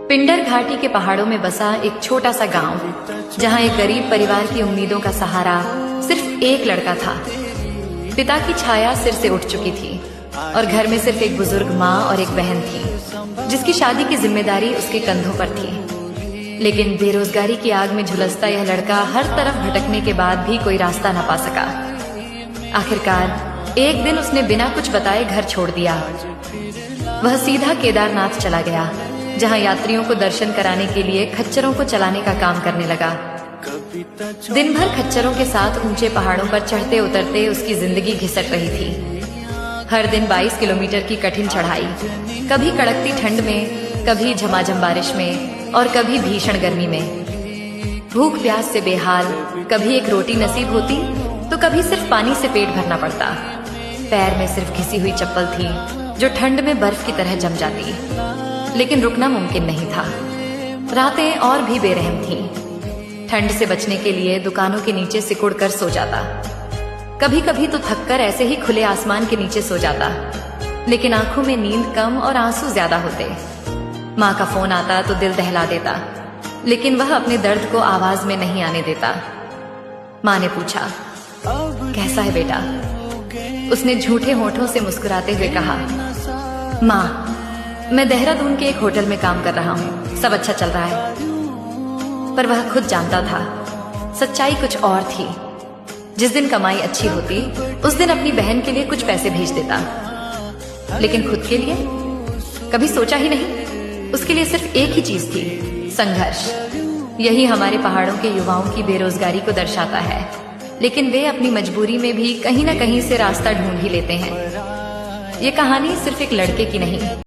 पिंडर घाटी के पहाड़ों में बसा एक छोटा सा गांव, जहां एक गरीब परिवार की उम्मीदों का सहारा सिर्फ एक लड़का था। पिता की छाया सिर से उठ चुकी थी और घर में सिर्फ एक बुजुर्ग माँ और एक बहन थी, जिसकी शादी की जिम्मेदारी उसके कंधों पर थी। लेकिन बेरोजगारी की आग में झुलसता यह लड़का हर तरफ भटकने के बाद भी कोई रास्ता न पा सका। आखिरकार एक दिन उसने बिना कुछ बताए घर छोड़ दिया। वह सीधा केदारनाथ चला गया, जहां यात्रियों को दर्शन कराने के लिए खच्चरों को चलाने का काम करने लगा। दिन भर खच्चरों के साथ ऊंचे पहाड़ों पर चढ़ते उतरते उसकी जिंदगी घिसट रही थी। हर दिन 22 किलोमीटर की कठिन चढ़ाई, कभी कड़कती ठंड में, कभी झमाझम बारिश में और कभी भीषण गर्मी में। भूख प्यास से बेहाल, कभी एक रोटी नसीब होती तो कभी सिर्फ पानी से पेट भरना पड़ता। पैर में सिर्फ घिसी हुई चप्पल थी जो ठंड में बर्फ की तरह जम जाती, लेकिन रुकना मुमकिन नहीं था। रातें और भी बेरहम थीं। ठंड से बचने के लिए दुकानों के नीचे सिकुड़ कर सो जाता। कभी कभी तो थककर ऐसे ही खुले आसमान के नीचे सो जाता, लेकिन आंखों में नींद कम और आंसू ज्यादा होते। माँ का फोन आता तो दिल दहला देता, लेकिन वह अपने दर्द को आवाज में नहीं आने देता। माँ ने पूछा, कैसा है बेटा? उसने झूठे होठों से मुस्कुराते हुए कहा, माँ, मैं देहरादून के एक होटल में काम कर रहा हूँ, सब अच्छा चल रहा है। पर वह खुद जानता था, सच्चाई कुछ और थी। जिस दिन कमाई अच्छी होती, उस दिन अपनी बहन के लिए कुछ पैसे भेज देता, लेकिन खुद के लिए कभी सोचा ही नहीं। उसके लिए सिर्फ एक ही चीज थी, संघर्ष। यही हमारे पहाड़ों के युवाओं की बेरोजगारी को दर्शाता है, लेकिन वे अपनी मजबूरी में भी कहीं न कहीं से रास्ता ढूंढ ही लेते हैं। ये कहानी सिर्फ एक लड़के की नहीं,